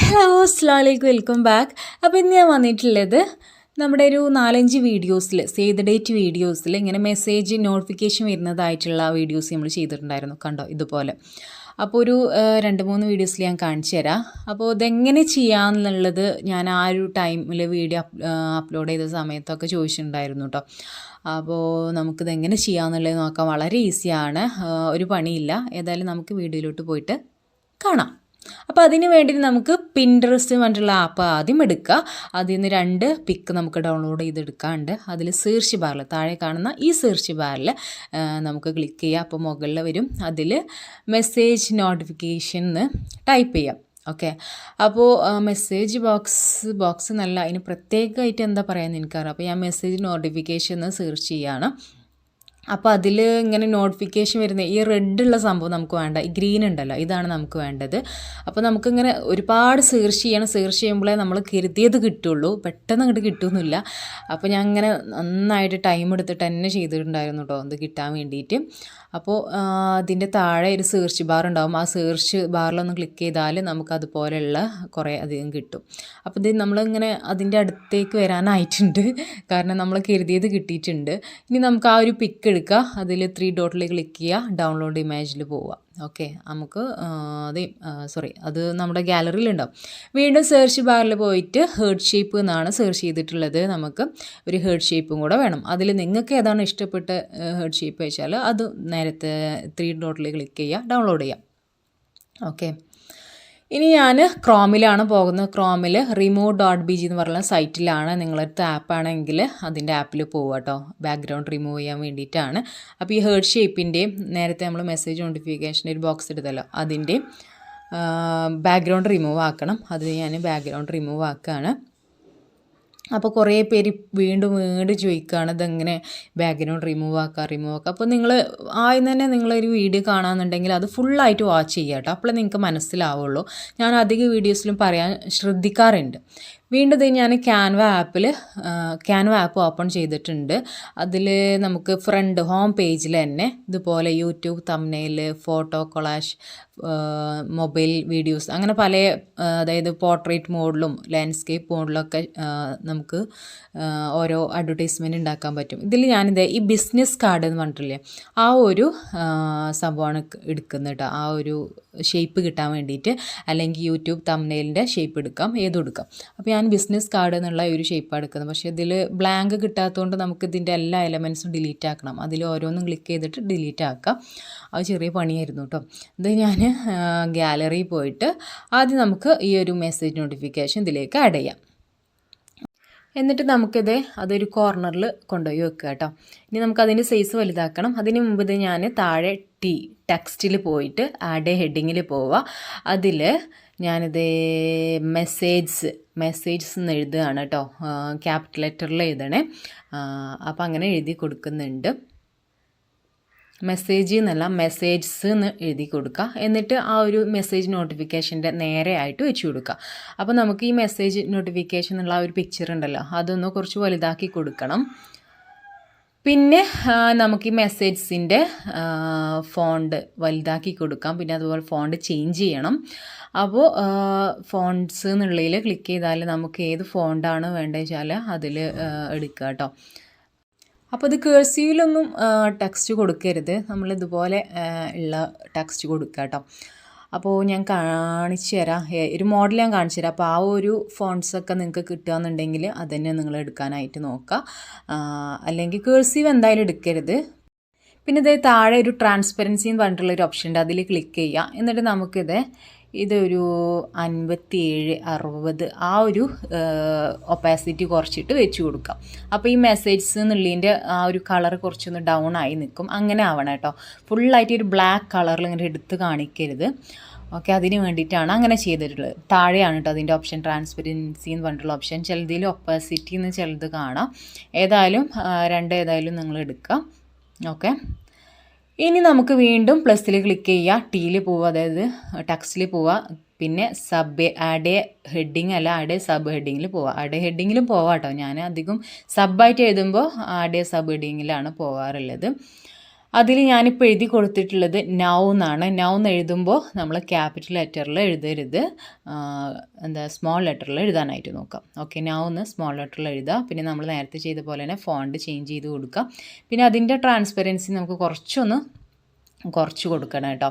Hello അസ്സലാമലൈക്കും welcome back. അപ്പോൾ ഇന്ന് ഞാൻ വന്നിട്ടുള്ളത് നമ്മുടെ ഒരു 4-5 വീഡിയോസിൽ സേവ് ദ ഡേറ്റ് വീഡിയോസിൽ ഇങ്ങനെ മെസ്സേജ് നോട്ടിഫിക്കേഷൻ വരുന്നതായിട്ടുള്ള വീഡിയോസ് നമ്മൾ ചെയ്തിട്ടുണ്ടായിരുന്നു. കണ്ടോ ഇതുപോലെ. അപ്പോൾ ഒരു 2-3 വീഡിയോസിൽ ഞാൻ കാണിച്ചു തരാം. അപ്പോൾ ഇതെങ്ങനെ ചെയ്യാമെന്നുള്ളത് ഞാൻ ആ ഒരു ടൈമിൽ വീഡിയോ അപ്ലോഡ് ചെയ്ത സമയത്തൊക്കെ ചോദിച്ചിട്ടുണ്ടായിരുന്നു കേട്ടോ. അപ്പോൾ നമുക്കിതെങ്ങനെ ചെയ്യാമെന്നുള്ളത് നോക്കാം. വളരെ ഈസിയാണ്, ഒരു പണിയില്ല. ഏതായാലും നമുക്ക് വീഡിയോയിലോട്ട് പോയിട്ട് കാണാം. അപ്പോൾ അതിന് വേണ്ടി നമുക്ക് പിൻട്രസ്റ്റ് പറഞ്ഞിട്ടുള്ള ആപ്പ് ആദ്യം എടുക്കുക. അതിൽ നിന്ന് 2 പിക്ക് നമുക്ക് ഡൗൺലോഡ് ചെയ്തെടുക്കാണ്ട് അതിൽ സെർച്ച് ബാറിൽ താഴെ കാണുന്ന ഈ സെർച്ച് ബാറിൽ നമുക്ക് ക്ലിക്ക് ചെയ്യുക. അപ്പോൾ മുകളിൽ വരും, അതിൽ മെസ്സേജ് നോട്ടിഫിക്കേഷൻ എന്ന് ടൈപ്പ് ചെയ്യാം. ഓക്കെ, അപ്പോൾ മെസ്സേജ് ബോക്സ് നല്ല അതിന് പ്രത്യേകമായിട്ട് എന്താ പറയുക എനിക്കറിയാം. അപ്പോൾ ഞാൻ മെസ്സേജ് നോട്ടിഫിക്കേഷൻ എന്ന് സെർച്ച് ചെയ്യുകയാണ്. അപ്പോൾ അതിൽ ഇങ്ങനെ നോട്ടിഫിക്കേഷൻ വരുന്ന ഈ റെഡുള്ള സംഭവം നമുക്ക് വേണ്ട, ഈ ഗ്രീൻ ഉണ്ടല്ലോ, ഇതാണ് നമുക്ക് വേണ്ടത്. അപ്പോൾ നമുക്കിങ്ങനെ ഒരുപാട് സെർച്ച് ചെയ്യുമ്പോഴേ നമ്മൾ കരുതിയത് കിട്ടുള്ളൂ, പെട്ടെന്ന് അങ്ങോട്ട് കിട്ടുന്നില്ല. അപ്പോൾ ഞാൻ ഇങ്ങനെ നന്നായിട്ട് ടൈം എടുത്തിട്ട് തന്നെ ചെയ്തിട്ടുണ്ടായിരുന്നു കേട്ടോ ഇത് കിട്ടാൻ വേണ്ടിയിട്ട്. അപ്പോൾ അതിൻ്റെ താഴെ ഒരു സെർച്ച് ബാർ ഉണ്ടാകും. ആ സെർച്ച് ബാറിലൊന്ന് ക്ലിക്ക് ചെയ്താൽ നമുക്ക് അതുപോലെയുള്ള കുറേ അധികം കിട്ടും. അപ്പോൾ ഇത് നമ്മളിങ്ങനെ അതിൻ്റെ അടുത്തേക്ക് വരാനായിട്ടുണ്ട്, കാരണം നമ്മൾ കരുതിയത് കിട്ടിയിട്ടുണ്ട്. ഇനി നമുക്ക് ആ ഒരു പിക്ക് എടുക്കുക, അതിൽ 3 ഡോട്ടിൽ ക്ലിക്ക് ചെയ്യുക, ഡൗൺലോഡ് ഇമേജിൽ പോവുക. ഓക്കെ, നമുക്ക് അത് നമ്മുടെ ഗാലറിയിലുണ്ടാവും. വീണ്ടും സെർച്ച് ബാറിൽ പോയിട്ട് ഹേർട്ട് ഷേപ്പ് എന്നാണ് സെർച്ച് ചെയ്തിട്ടുള്ളത്. നമുക്ക് ഒരു ഹേർട്ട് ഷേപ്പും കൂടെ വേണം. അതിൽ നിങ്ങൾക്ക് ഏതാണ് ഇഷ്ടപ്പെട്ട ഹേർട്ട് ഷേപ്പ് വെച്ചാൽ അത് നേരത്തെ 3 ഡോട്ടിൽ ക്ലിക്ക് ചെയ്യുക, ഡൗൺലോഡ് ചെയ്യാം. ഓക്കെ, ഇനി ഞാൻ ക്രോമിലാണ് പോകുന്നത്. ക്രോമിൽ remove.bg എന്ന് പറഞ്ഞ സൈറ്റിലാണ്. നിങ്ങളടുത്ത് ആപ്പാണെങ്കിൽ അതിൻ്റെ ആപ്പിൽ പോവുക കേട്ടോ, ബാക്ക്ഗ്രൗണ്ട് റിമൂവ് ചെയ്യാൻ വേണ്ടിയിട്ടാണ്. അപ്പോൾ ഈ ഹേർട്ട് ഷേപ്പിൻ്റെയും നേരത്തെ നമ്മൾ മെസ്സേജ് നോട്ടിഫിക്കേഷൻ്റെ ഒരു ബോക്സ് എടുത്തല്ലോ അതിൻ്റെയും ബാക്ക്ഗ്രൗണ്ട് റിമൂവ് ആക്കണം. അത് ഞാൻ ബാക്ക്ഗ്രൗണ്ട് റിമൂവ് ആക്കുകയാണ്. അപ്പോൾ കുറേ പേര് വീണ്ടും ചോദിക്കുകയാണ് ഇതെങ്ങനെ ബാക്ക്ഗ്രൗണ്ട് റിമൂവ് ആക്കുക. അപ്പോൾ നിങ്ങൾ ആദ്യം തന്നെ നിങ്ങളൊരു വീഡിയോ കാണാമെന്നുണ്ടെങ്കിൽ അത് ഫുള്ളായിട്ട് വാച്ച് ചെയ്യുക കേട്ടോ, അപ്പോഴേ നിങ്ങൾക്ക് മനസ്സിലാവുള്ളൂ. ഞാൻ അധിക വീഡിയോസിലും പറയാൻ ശ്രദ്ധിക്കാറുണ്ട്. വീണ്ടും ഞാൻ ക്യാൻവ ആപ്പ് ഓപ്പൺ ചെയ്തിട്ടുണ്ട്. അതിൽ നമുക്ക് ഫ്രണ്ട് ഹോം പേജിൽ തന്നെ ഇതുപോലെ YouTube thumbnail, photo collage, mobile videos, അങ്ങനെ പല അതായത് പോർട്രേറ്റ് മോഡിലും ലാൻഡ്സ്കേപ്പ് മോഡിലൊക്കെ നമുക്ക് ഓരോ അഡ്വർടൈസ്മെൻറ്റ് ഉണ്ടാക്കാൻ പറ്റും. ഇതിൽ ഞാനിത് ഈ ബിസിനസ് കാർഡ് എന്ന് പറഞ്ഞിട്ടില്ലേ, ആ ഒരു സംഭവമാണ് എടുക്കുന്നത് കേട്ടോ, ആ ഒരു ഷേപ്പ് കിട്ടാൻ വേണ്ടിയിട്ട്. അല്ലെങ്കിൽ യൂട്യൂബ് തംബ്നെയിലിൻ്റെ ഷേപ്പ് എടുക്കാം, ഏതും എടുക്കാം. അപ്പോൾ ഞാൻ ബിസിനസ് കാർഡ് എന്നുള്ള ഒരു ഷേപ്പാണ് എടുക്കുന്നത്. പക്ഷേ ഇതിൽ ബ്ലാങ്ക് കിട്ടാത്തതുകൊണ്ട് നമുക്ക് ഇതിൻ്റെ എല്ലാ എലമെൻസും ഡിലീറ്റ് ആക്കണം. അതിൽ ഓരോന്നും ക്ലിക്ക് ചെയ്തിട്ട് ഡിലീറ്റ് ആക്കാം. അത് ചെറിയ പണിയായിരുന്നു കേട്ടോ. ഇത് ഞാൻ ഗാലറിയിൽ പോയിട്ട് ആദ്യം നമുക്ക് ഈ ഒരു മെസ്സേജ് നോട്ടിഫിക്കേഷൻ ഇതിലേക്ക് ആഡ് ചെയ്യാം. എന്നിട്ട് നമുക്കിത് അതൊരു കോർണറിൽ കൊണ്ടുപോയി വെക്കുക കേട്ടോ. ഇനി നമുക്കതിൻ്റെ സൈസ് വലുതാക്കണം. അതിന് മുമ്പ് ഇത് ഞാൻ താഴെ ടെക്സ്റ്റിൽ പോയിട്ട് ആഡ് ഹെഡിങ്ങിൽ പോവുക. അതിൽ ഞാനിത് മെസ്സേജ്സ് എന്ന് എഴുതുകയാണ് കേട്ടോ, ക്യാപിറ്റൽ ലെറ്ററിൽ എഴുതണേ. അപ്പോൾ അങ്ങനെ എഴുതി കൊടുക്കുന്നുണ്ട്. മെസ്സേജ് എന്നല്ല, മെസ്സേജ്സ് എന്ന് എഴുതി കൊടുക്കുക. എന്നിട്ട് ആ ഒരു മെസ്സേജ് നോട്ടിഫിക്കേഷൻ്റെ നേരെ ആയിട്ട് വെച്ച് കൊടുക്കുക. അപ്പോൾ നമുക്ക് ഈ മെസ്സേജ് നോട്ടിഫിക്കേഷൻ എന്നുള്ള ആ ഒരു പിക്ചർ ഉണ്ടല്ലോ, അതൊന്ന് കുറച്ച് വലുതാക്കി കൊടുക്കണം. പിന്നെ നമുക്ക് ഈ മെസ്സേജ്സിൻ്റെ ഫോണ്ട് വലുതാക്കി കൊടുക്കാം. പിന്നെ അതുപോലെ ഫോണ്ട് ചേഞ്ച് ചെയ്യണം. അപ്പോൾ ഫോണ്ട്സ് എന്നുള്ളതിൽ ക്ലിക്ക് ചെയ്താൽ നമുക്ക് ഏത് ഫോണ്ടാണ് വേണ്ടത് വെച്ചാൽ അതിൽ എടുക്കുക കേട്ടോ. അപ്പോൾ ഇത് കേഴ്സീവിലൊന്നും ടെക്സ്റ്റ് കൊടുക്കരുത്, നമ്മളിതുപോലെ ഉള്ള ടെക്സ്റ്റ് കൊടുക്കുക കേട്ടോ. അപ്പോൾ ഞാൻ കാണിച്ചു തരാം, ഒരു മോഡൽ ഞാൻ കാണിച്ചു തരാം. അപ്പോൾ ആ ഒരു ഫോൺസൊക്കെ നിങ്ങൾക്ക് കിട്ടുകയെന്നുണ്ടെങ്കിൽ അതന്നെ നിങ്ങൾ എടുക്കാനായിട്ട് നോക്കുക. അല്ലെങ്കിൽ കേഴ്സീവ് എന്തായാലും എടുക്കരുത്. പിന്നെ ഇത് താഴെ ഒരു ട്രാൻസ്പെറൻസി എന്ന് പറഞ്ഞിട്ടുള്ളൊരു ഓപ്ഷൻ ഉണ്ട്, അതിൽ ക്ലിക്ക് ചെയ്യുക. എന്നിട്ട് ഇതൊരു 57-60 ആ ഒരു ഒപ്പാസിറ്റി കുറച്ചിട്ട് വെച്ച് കൊടുക്കാം. അപ്പോൾ ഈ മെസ്സേജ്സ് എന്നുള്ളതിൻ്റെ ആ ഒരു കളർ കുറച്ചൊന്ന് ഡൗൺ ആയി നിൽക്കും. അങ്ങനെ ആവണം കേട്ടോ, ഫുള്ളായിട്ട് ഒരു ബ്ലാക്ക് കളറിൽ ഇങ്ങനെ എടുത്ത് കാണിക്കരുത്. ഓക്കെ, അതിന് വേണ്ടിയിട്ടാണ് അങ്ങനെ ചെയ്തിട്ടുള്ളത്. താഴെയാണ് കേട്ടോ അതിൻ്റെ ഓപ്ഷൻ, ട്രാൻസ്പെറൻസി എന്ന് പറഞ്ഞിട്ടുള്ള ഓപ്ഷൻ. ചിലതിൽ ഒപ്പാസിറ്റി എന്ന് ചിലത് കാണാം. ഏതായാലും ഏതായാലും നിങ്ങൾ എടുക്കുക. ഓക്കെ, ഇനി നമുക്ക് വീണ്ടും പ്ലസ്സിൽ ക്ലിക്ക് ചെയ്യുക, ടീയിൽ പോവുക, അതായത് ടെക്സ്റ്റിൽ പോവുക. പിന്നെ ആഡ് ഹെഡിങ് അല്ല, ആഡ് സബ് ഹെഡിങ്ങിൽ പോവുക. ആഡ് ഹെഡിങ്ങിലും പോവാം കേട്ടോ, ഞാൻ അധികം സബ്ബായിട്ട് എഴുതുമ്പോൾ ആഡ് സബ് ഹെഡിങ്ങിലാണ് പോവാറുള്ളത്. അതിൽ ഞാനിപ്പോൾ എഴുതി കൊടുത്തിട്ടുള്ളത് നൗ എന്നാണ്. നൗ എന്ന് എഴുതുമ്പോൾ നമ്മൾ ക്യാപിറ്റൽ ലെറ്ററിൽ എഴുതരുത്, സ്മോൾ ലെറ്ററിൽ എഴുതാനായിട്ട് നോക്കാം. ഓക്കെ, നൗ എന്ന് സ്മോൾ ലെറ്ററിൽ എഴുതുക. പിന്നെ നമ്മൾ നേരത്തെ ചെയ്ത പോലെ തന്നെ ഫോണ്ട് ചേഞ്ച് ചെയ്ത് കൊടുക്കുക. പിന്നെ അതിൻ്റെ ട്രാൻസ്പെറൻസി നമുക്ക് കുറച്ച് കൊടുക്കണം കേട്ടോ.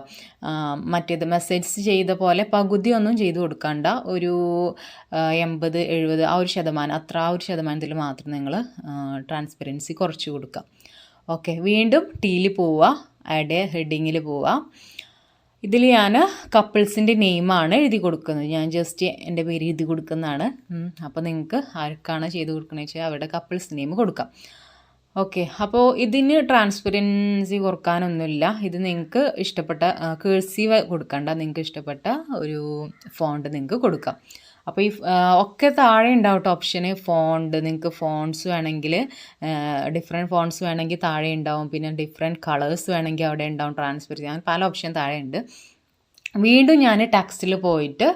മറ്റേത് മെസ്സേജ് ചെയ്ത പോലെ പകുതിയൊന്നും ചെയ്ത് കൊടുക്കണ്ട, ഒരു 80-70 ആ ഒരു ശതമാനത്തിൽ മാത്രം നിങ്ങൾ ട്രാൻസ്പെറൻസി കുറച്ച് കൊടുക്കുക. ഓക്കെ, വീണ്ടും ടീയിൽ പോവുക, ആഡ് ഹെഡിങ്ങിൽ പോവുക. ഇതിൽ ഞാൻ കപ്പിൾസിൻ്റെ നെയിമാണ് എഴുതി കൊടുക്കുന്നത്. ഞാൻ ജസ്റ്റ് എൻ്റെ പേര് എഴുതി കൊടുക്കുന്നതാണ്. അപ്പോൾ നിങ്ങൾക്ക് ആർക്കാണ് ചെയ്ത് കൊടുക്കുന്നത് വെച്ചാൽ അവരുടെ കപ്പിൾസ് നെയിം കൊടുക്കാം. ഓക്കെ, അപ്പോൾ ഇതിന് ട്രാൻസ്പെറൻസി കുറക്കാനൊന്നുമില്ല. ഇത് നിങ്ങൾക്ക് ഇഷ്ടപ്പെട്ട കേഴ്സീവ് കൊടുക്കണ്ട, നിങ്ങൾക്ക് ഇഷ്ടപ്പെട്ട ഒരു ഫോണ്ട് നിങ്ങൾക്ക് കൊടുക്കാം. അപ്പോൾ ഈ ഒക്കെ താഴെ ഉണ്ടാവും കേട്ടോ ഓപ്ഷന്. ഫോണ്ട് നിങ്ങൾക്ക് ഫോൺസ് വേണമെങ്കിൽ ഡിഫറെൻറ്റ് ഫോൺസ് വേണമെങ്കിൽ താഴെ ഉണ്ടാവും. പിന്നെ ഡിഫറെൻറ്റ് കളേഴ്സ് വേണമെങ്കിൽ അവിടെ ഉണ്ടാവും. ട്രാൻസ്പെറൻസി അങ്ങനെ പല ഓപ്ഷൻ താഴെ ഉണ്ട്. വീണ്ടും ഞാൻ ടെക്സ്റ്റിൽ പോയിട്ട്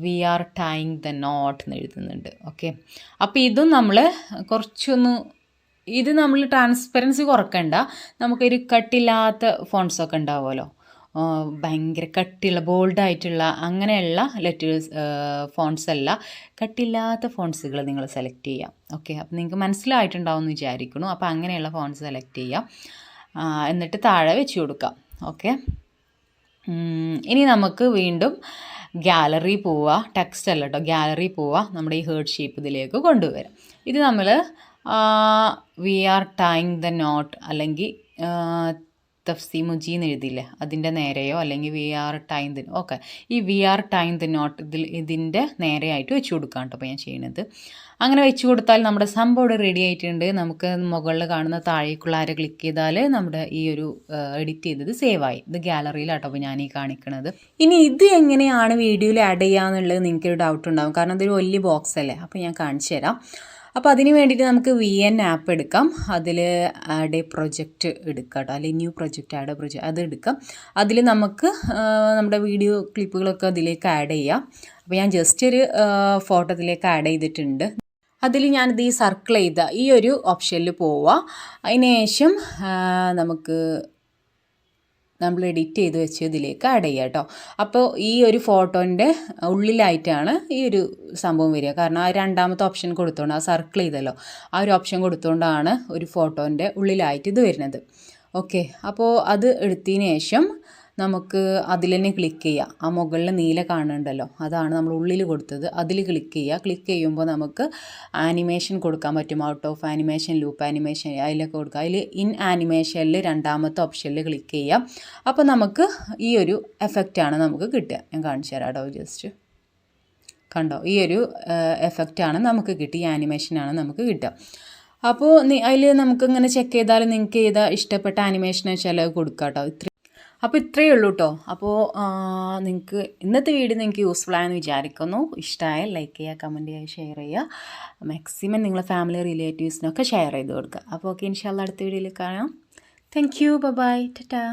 we are tying the note എന്ന് എഴുതുന്നുണ്ട്. ഓക്കെ, അപ്പോൾ ഇതും നമ്മൾ ഇത് നമ്മൾ ട്രാൻസ്പെറൻസി കുറക്കണ്ട. നമുക്കൊരു കട്ടില്ലാത്ത ഫോൺസൊക്കെ ഉണ്ടാവുമല്ലോ, ഭയങ്കര കട്ടിയുള്ള ബോൾഡായിട്ടുള്ള അങ്ങനെയുള്ള ലെറ്റേഴ്സ് ഫോൺസ് അല്ല, കട്ടില്ലാത്ത ഫോൺസുകൾ നിങ്ങൾ സെലക്ട് ചെയ്യാം. ഓക്കെ, അപ്പോൾ നിങ്ങൾക്ക് മനസ്സിലായിട്ടുണ്ടാവും എന്ന് വിചാരിക്കുന്നു. അപ്പോൾ അങ്ങനെയുള്ള ഫോൺസ് സെലക്ട് ചെയ്യാം, എന്നിട്ട് താഴെ വെച്ച് കൊടുക്കാം. ഓക്കെ, ഇനി നമുക്ക് വീണ്ടും ഗാലറി പോവുക, ടെക്സ്റ്റ് അല്ല കേട്ടോ, ഗാലറി പോവുക, നമ്മുടെ ഈ ഹേർട്ട് ഷേപ്പ് ഇതിലേക്ക് കൊണ്ടുവരാം. ഇത് നമ്മൾ we are tying the knot അല്ലെങ്കിൽ തഫ്സീമുജി എന്ന് എഴുതിയില്ലേ, അതിൻ്റെ നേരെയോ അല്ലെങ്കിൽ we are tying the okay, ഈ we are tying the knot ഇതിൻ്റെ നേരെയായിട്ട് വെച്ച് കൊടുക്കാം കേട്ടോ. അപ്പോൾ ഞാൻ ചെയ്യണത് അങ്ങനെ വെച്ച് കൊടുത്താൽ നമ്മുടെ സംഭവം ഇവിടെ റെഡി ആയിട്ടുണ്ട്. നമുക്ക് മുകളിൽ കാണുന്ന താഴേക്കുള്ള ആരെ ക്ലിക്ക് ചെയ്താൽ നമ്മുടെ ഈ ഒരു എഡിറ്റ് ചെയ്തത് സേവായി. ഇത് ഗാലറിയിലാട്ടോ അപ്പോൾ ഞാൻ ഈ കാണിക്കണത്. ഇനി ഇത് എങ്ങനെയാണ് വീഡിയോയിൽ ആഡ് ചെയ്യുക എന്നുള്ളത് നിങ്ങൾക്കൊരു ഡൗട്ട് ഉണ്ടാകും, കാരണം ഇതൊരു വലിയ ബോക്സ് അല്ലേ. അപ്പോൾ ഞാൻ കാണിച്ചു തരാം. അപ്പോൾ അതിന് വേണ്ടിയിട്ട് നമുക്ക് VN ആപ്പ് എടുക്കാം. അതിൽ ആഡ് എ പ്രൊജക്റ്റ് എടുക്കാം കേട്ടോ, അല്ലെങ്കിൽ new project add A project അത് എടുക്കാം. അതിൽ നമുക്ക് നമ്മുടെ വീഡിയോ ക്ലിപ്പുകളൊക്കെ അതിലേക്ക് ആഡ് ചെയ്യാം. അപ്പോൾ ഞാൻ ജസ്റ്റ് ഒരു ഫോട്ടോ ഇതിലേക്ക് ആഡ് ചെയ്തിട്ടുണ്ട്. അതിൽ ഞാനിത് ഈ സർക്കിൾ ചെയ്ത ഈ ഒരു ഓപ്ഷനിൽ പോവുക. അതിന് ശേഷം നമ്മൾ എഡിറ്റ് ചെയ്ത് വെച്ച് ഇതിലേക്ക് ആഡ് ചെയ്യുക കേട്ടോ. അപ്പോൾ ഈ ഒരു ഫോട്ടോൻ്റെ ഉള്ളിലായിട്ടാണ് ഈ ഒരു സംഭവം വരിക, കാരണം ആ രണ്ടാമത്തെ ഓപ്ഷൻ കൊടുത്തുകൊണ്ട് ആ സർക്കിൾ ചെയ്തല്ലോ, ആ ഒരു ഓപ്ഷൻ കൊടുത്തുകൊണ്ടാണ് ഒരു ഫോട്ടോൻ്റെ ഉള്ളിലായിട്ട് ഇത് വരുന്നത്. ഓക്കെ, അപ്പോൾ അത് എടുത്തതിന് ശേഷം നമുക്ക് അതിൽ തന്നെ ക്ലിക്ക് ചെയ്യാം. ആ മുകളിൽ നീല കാണുന്നുണ്ടല്ലോ, അതാണ് നമ്മൾ ഉള്ളിൽ കൊടുത്തത്. അതിൽ ക്ലിക്ക് ചെയ്യുക. ക്ലിക്ക് ചെയ്യുമ്പോൾ നമുക്ക് ആനിമേഷൻ കൊടുക്കാൻ പറ്റും, out of animation, loop animation, അതിലൊക്കെ കൊടുക്കുക. അതിൽ ഇൻ ആനിമേഷനിൽ രണ്ടാമത്തെ ഓപ്ഷനിൽ ക്ലിക്ക് ചെയ്യാം. അപ്പോൾ നമുക്ക് ഈ ഒരു എഫക്റ്റാണ് നമുക്ക് കിട്ടുക. ഞാൻ കാണിച്ചു തരാം കേട്ടോ, ജസ്റ്റ് കണ്ടോ, ഈ ഒരു എഫക്റ്റാണ് നമുക്ക് കിട്ടുക, ഈ ആനിമേഷനാണ് നമുക്ക് കിട്ടുക. അപ്പോൾ അതിൽ നമുക്കിങ്ങനെ ചെക്ക് ചെയ്താൽ നിങ്ങൾക്ക് ഏതാ ഇഷ്ടപ്പെട്ട ആനിമേഷൻ വെച്ചാൽ അത് കൊടുക്കാം കേട്ടോ. അപ്പോൾ ഇത്രയേ ഉള്ളൂ കേട്ടോ. അപ്പോൾ നിങ്ങൾക്ക് ഇന്നത്തെ വീഡിയോ നിങ്ങൾക്ക് യൂസ്ഫുൾ ആയെന്ന് വിചാരിക്കുന്നു. ഇഷ്ടമായാൽ ലൈക്ക് ചെയ്യുക, കമൻറ്റ് ചെയ്യുക, ഷെയർ ചെയ്യുക. മാക്സിമം നിങ്ങളെ ഫാമിലി റിലേറ്റീവ്സിനൊക്കെ ഷെയർ ചെയ്ത് കൊടുക്കുക. അപ്പോൾ ഓക്കെ, ഇൻഷാല്ലാ അടുത്ത വീഡിയോയിൽ കാണാം. Thank you, bye, Tata.